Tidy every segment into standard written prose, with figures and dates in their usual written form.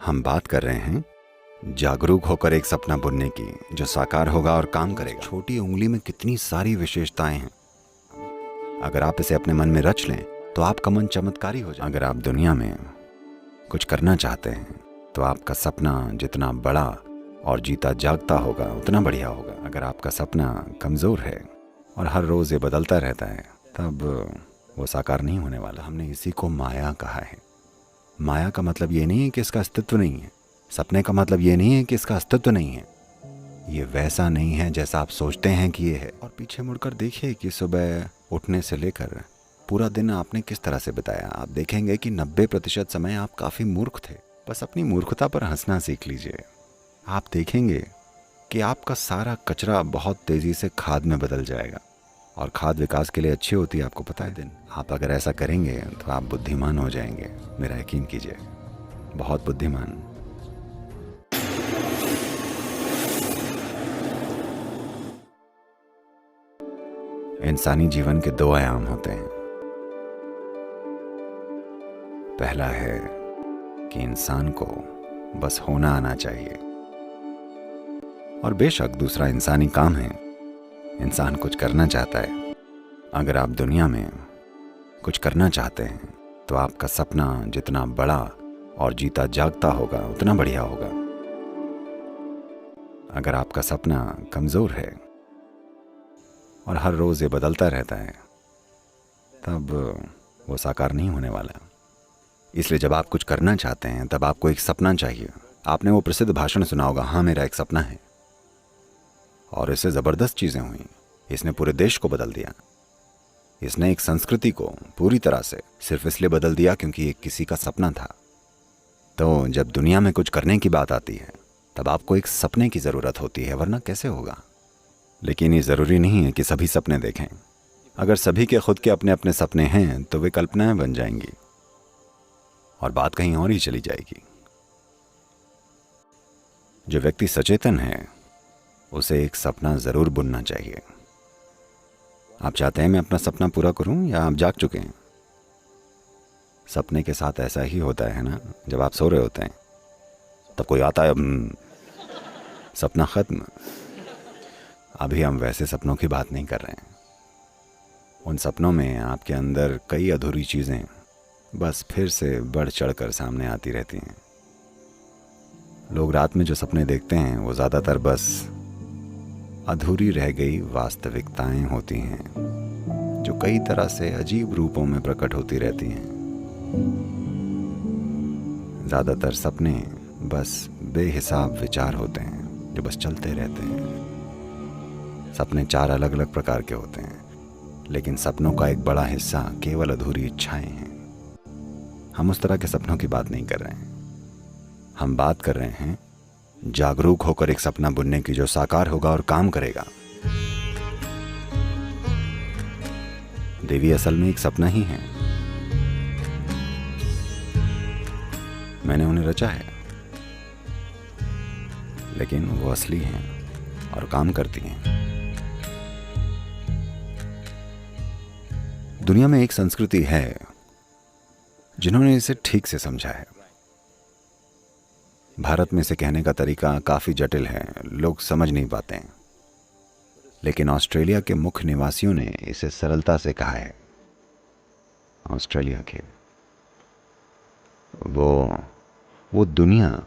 हम बात कर रहे हैं जागरूक होकर एक सपना बुनने की जो साकार होगा और काम करेगा। छोटी उंगली में कितनी सारी विशेषताएं हैं। अगर आप इसे अपने मन में रच लें तो आपका मन चमत्कारी हो जाए। अगर आप दुनिया में कुछ करना चाहते हैं तो आपका सपना जितना बड़ा और जीता जागता होगा उतना बढ़िया होगा। अगर आपका सपना कमज़ोर है और हर रोज़ ये बदलता रहता है तब वो साकार नहीं होने वाला। हमने इसी को माया कहा है। माया का मतलब ये नहीं है कि इसका अस्तित्व नहीं है। सपने का मतलब ये नहीं है कि इसका अस्तित्व नहीं है। ये वैसा नहीं है जैसा आप सोचते हैं कि ये है। और पीछे मुड़कर देखिए कि सुबह उठने से लेकर पूरा दिन आपने किस तरह से बिताया। आप देखेंगे कि 90% समय आप काफ़ी मूर्ख थे। बस अपनी मूर्खता पर हंसना सीख लीजिए। आप देखेंगे कि आपका सारा कचरा बहुत तेज़ी से खाद में बदल जाएगा और खाद विकास के लिए अच्छी होती है, आपको पता है। दिन आप अगर ऐसा करेंगे तो आप बुद्धिमान हो जाएंगे। मेरा यकीन कीजिए, बहुत बुद्धिमान। इंसानी जीवन के 2 आयाम होते हैं। पहला है कि इंसान को बस होना आना चाहिए, और बेशक दूसरा इंसानी काम है, इंसान कुछ करना चाहता है। अगर आप दुनिया में कुछ करना चाहते हैं तो आपका सपना जितना बड़ा और जीता जागता होगा उतना बढ़िया होगा। अगर आपका सपना कमज़ोर है और हर रोज़ ये बदलता रहता है तब वो साकार नहीं होने वाला। इसलिए जब आप कुछ करना चाहते हैं तब आपको एक सपना चाहिए। आपने वो प्रसिद्ध भाषण सुना होगा, हाँ मेरा एक सपना है, और इससे ज़बरदस्त चीज़ें हुई। इसने पूरे देश को बदल दिया। इसने एक संस्कृति को पूरी तरह से सिर्फ इसलिए बदल दिया क्योंकि ये किसी का सपना था। तो जब दुनिया में कुछ करने की बात आती है तब आपको एक सपने की ज़रूरत होती है, वरना कैसे होगा। लेकिन ये ज़रूरी नहीं है कि सभी सपने देखें। अगर सभी के खुद के अपने अपने सपने हैं तो वे कल्पनाएं बन जाएंगी और बात कहीं और ही चली जाएगी। जो व्यक्ति सचेतन है उसे एक सपना ज़रूर बुनना चाहिए। आप चाहते हैं मैं अपना सपना पूरा करूं या आप जाग चुके हैं? सपने के साथ ऐसा ही होता है ना, जब आप सो रहे होते हैं तब कोई आता है, सपना ख़त्म। अभी हम वैसे सपनों की बात नहीं कर रहे हैं। उन सपनों में आपके अंदर कई अधूरी चीज़ें बस फिर से बढ़ चढ़ कर सामने आती रहती हैं। लोग रात में जो सपने देखते हैं वो ज़्यादातर बस अधूरी रह गई वास्तविकताएं होती हैं जो कई तरह से अजीब रूपों में प्रकट होती रहती हैं। ज़्यादातर सपने बस बेहिसाब विचार होते हैं जो बस चलते रहते हैं। सपने 4 अलग अलग प्रकार के होते हैं, लेकिन सपनों का एक बड़ा हिस्सा केवल अधूरी इच्छाएं हैं। हम उस तरह के सपनों की बात नहीं कर रहे हैं। हम बात कर रहे हैं जागरूक होकर एक सपना बुनने की जो साकार होगा और काम करेगा। देवी असल में एक सपना ही है। मैंने उन्हें रचा है, लेकिन वो असली हैं और काम करती हैं। दुनिया में एक संस्कृति है जिन्होंने इसे ठीक से समझा है। भारत में इसे कहने का तरीका काफ़ी जटिल है, लोग समझ नहीं पाते हैं। लेकिन ऑस्ट्रेलिया के मुख्य निवासियों ने इसे सरलता से कहा है। ऑस्ट्रेलिया के वो दुनिया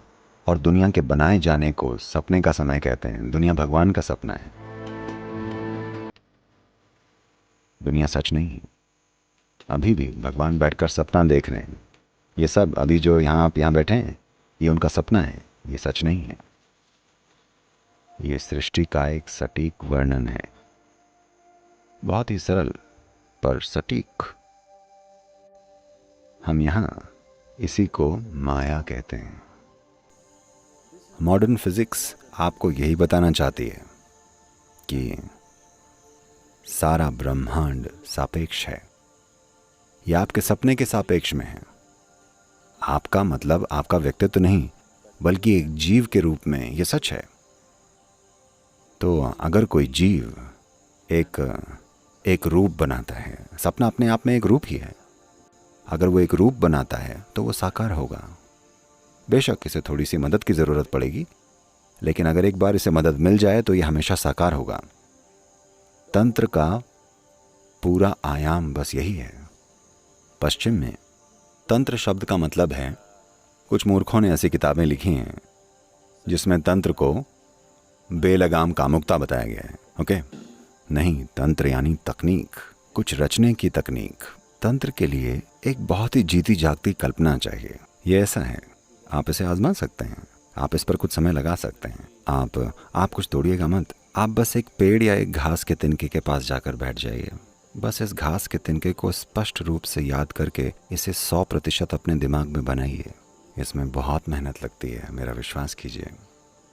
और दुनिया के बनाए जाने को सपने का समय कहते हैं। दुनिया भगवान का सपना है, दुनिया सच नहीं है। अभी भी भगवान बैठकर सपना देख रहे हैं। ये सब अभी जो आप यहाँ बैठे हैं ये उनका सपना है, ये सच नहीं है। ये सृष्टि का एक सटीक वर्णन है, बहुत ही सरल पर सटीक। हम यहाँ इसी को माया कहते हैं। मॉडर्न फिजिक्स आपको यही बताना चाहती है कि सारा ब्रह्मांड सापेक्ष है। यह आपके सपने के सापेक्ष में है। आपका मतलब आपका व्यक्तित्व नहीं, बल्कि एक जीव के रूप में यह सच है। तो अगर कोई जीव एक रूप बनाता है, सपना अपने आप में एक रूप ही है। अगर वो एक रूप बनाता है तो वो साकार होगा। बेशक इसे थोड़ी सी मदद की ज़रूरत पड़ेगी, लेकिन अगर एक बार इसे मदद मिल जाए तो यह हमेशा साकार होगा। तंत्र का पूरा आयाम बस यही है। पश्चिम में तंत्र शब्द का मतलब है, कुछ मूर्खों ने ऐसी किताबें लिखी हैं जिसमें तंत्र को बेलगाम कामुकता बताया गया है। ओके, नहीं, तंत्र यानी तकनीक, कुछ रचने की तकनीक। तंत्र के लिए एक बहुत ही जीती जागती कल्पना चाहिए। ये ऐसा है, आप इसे आजमा सकते हैं, आप इस पर कुछ समय लगा सकते हैं। आप कुछ तोड़िएगा मत, आप बस एक पेड़ या एक घास के तिनके के पास जाकर बैठ जाइए। बस इस घास के तिनके को स्पष्ट रूप से याद करके इसे 100% अपने दिमाग में बनाइए। इसमें बहुत मेहनत लगती है, मेरा विश्वास कीजिए।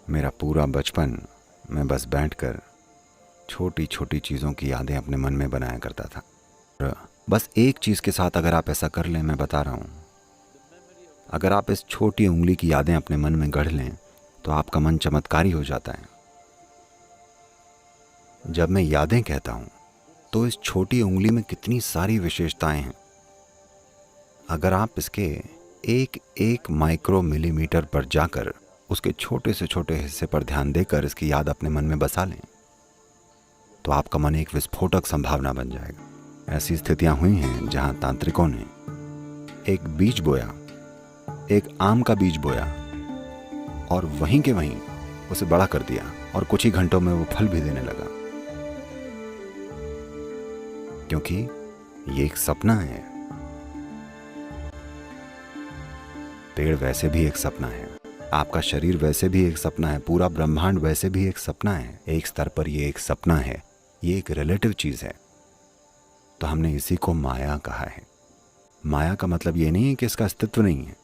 मेरा पूरा बचपन मैं बस बैठकर छोटी छोटी चीज़ों की यादें अपने मन में बनाया करता था। बस एक चीज़ के साथ अगर आप ऐसा कर लें, मैं बता रहा हूँ, अगर आप इस छोटी उंगली की यादें अपने मन में गढ़ लें तो आपका मन चमत्कारी हो जाता है। जब मैं यादें कहता हूँ तो इस छोटी उंगली में कितनी सारी विशेषताएं हैं। अगर आप इसके एक एक माइक्रो मिलीमीटर पर जाकर उसके छोटे से छोटे हिस्से पर ध्यान देकर इसकी याद अपने मन में बसा लें तो आपका मन एक विस्फोटक संभावना बन जाएगा। ऐसी स्थितियां हुई हैं जहां तांत्रिकों ने एक बीज बोया, एक आम का बीज बोया और वहीं के वहीं उसे बड़ा कर दिया और कुछ ही घंटों में वो फल भी देने लगा, क्योंकि ये एक सपना है। पेड़ वैसे भी एक सपना है, आपका शरीर वैसे भी एक सपना है, पूरा ब्रह्मांड वैसे भी एक सपना है। एक स्तर पर ये एक सपना है, ये एक रिलेटिव चीज है। तो हमने इसी को माया कहा है। माया का मतलब ये नहीं है कि इसका अस्तित्व नहीं है,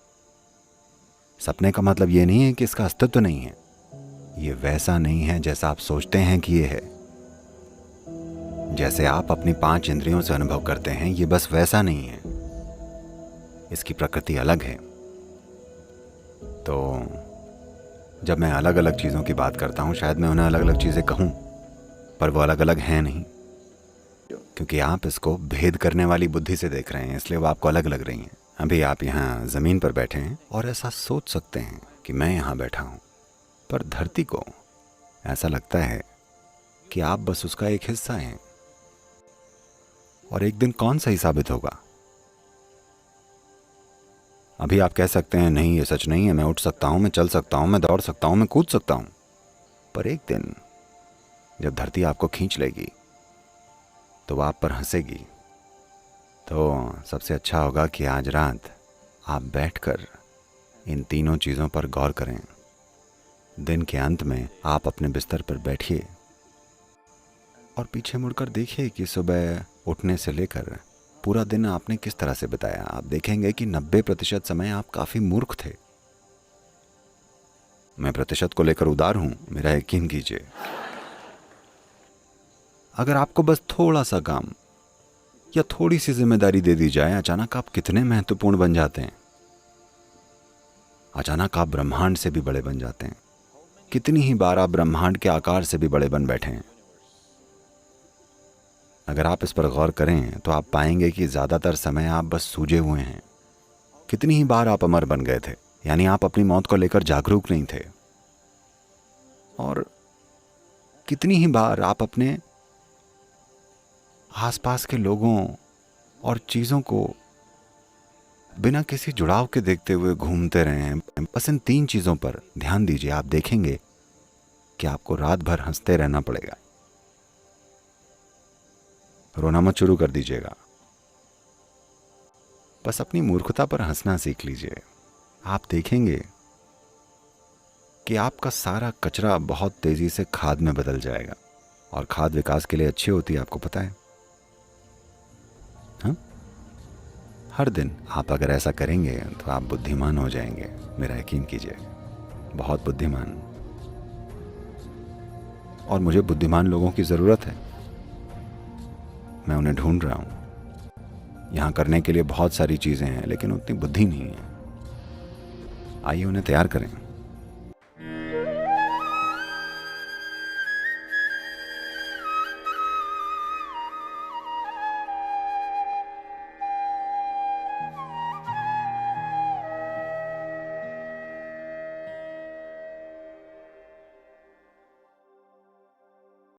सपने का मतलब ये नहीं है कि इसका अस्तित्व नहीं है। ये वैसा नहीं है जैसा आप सोचते हैं कि ये है। जैसे आप अपनी 5 इंद्रियों से अनुभव करते हैं, ये बस वैसा नहीं है, इसकी प्रकृति अलग है। तो जब मैं अलग अलग चीज़ों की बात करता हूँ, शायद मैं उन्हें अलग अलग चीज़ें कहूँ, पर वो अलग अलग हैं नहीं, क्योंकि आप इसको भेद करने वाली बुद्धि से देख रहे हैं, इसलिए वो आपको अलग लग रही हैं। अभी आप यहाँ ज़मीन पर बैठे हैं और ऐसा सोच सकते हैं कि मैं यहाँ बैठा हूँ, पर धरती को ऐसा लगता है कि आप बस उसका एक हिस्सा हैं। और एक दिन कौन सही साबित होगा? अभी आप कह सकते हैं नहीं, ये सच नहीं है, मैं उठ सकता हूँ, मैं चल सकता हूँ, मैं दौड़ सकता हूँ, मैं कूद सकता हूँ। पर एक दिन जब धरती आपको खींच लेगी तो आप पर हंसेगी। तो सबसे अच्छा होगा कि आज रात आप बैठकर इन तीनों चीज़ों पर गौर करें। दिन के अंत में आप अपने बिस्तर पर बैठिए और पीछे मुड़कर देखिए कि सुबह उठने से लेकर पूरा दिन आपने किस तरह से बिताया। आप देखेंगे कि 90% समय आप काफ़ी मूर्ख थे। मैं प्रतिशत को लेकर उदार हूं, मेरा यकीन कीजिए। अगर आपको बस थोड़ा सा काम या थोड़ी सी जिम्मेदारी दे दी जाए, अचानक आप कितने महत्वपूर्ण बन जाते हैं। अचानक आप ब्रह्मांड से भी बड़े बन जाते हैं। कितनी ही बार आप ब्रह्मांड के आकार से भी बड़े बन बैठे हैं। अगर आप इस पर गौर करें तो आप पाएंगे कि ज़्यादातर समय आप बस सूझे हुए हैं। कितनी ही बार आप अमर बन गए थे, यानी आप अपनी मौत को लेकर जागरूक नहीं थे। और कितनी ही बार आप अपने आसपास के लोगों और चीज़ों को बिना किसी जुड़ाव के देखते हुए घूमते रहे हैं। बस इन 3 चीज़ों पर ध्यान दीजिए, आप देखेंगे कि आपको रात भर हंसते रहना पड़ेगा। रोना मत शुरू कर दीजिएगा, बस अपनी मूर्खता पर हंसना सीख लीजिए। आप देखेंगे कि आपका सारा कचरा बहुत तेजी से खाद में बदल जाएगा, और खाद विकास के लिए अच्छी होती है, आपको पता है। हाँ, हर दिन आप अगर ऐसा करेंगे तो आप बुद्धिमान हो जाएंगे, मेरा यकीन कीजिए, बहुत बुद्धिमान। और मुझे बुद्धिमान लोगों की ज़रूरत है, मैं उन्हें ढूंढ रहा हूँ। यहाँ करने के लिए बहुत सारी चीज़ें हैं, लेकिन उतनी बुद्धि नहीं है। आइए उन्हें तैयार करें।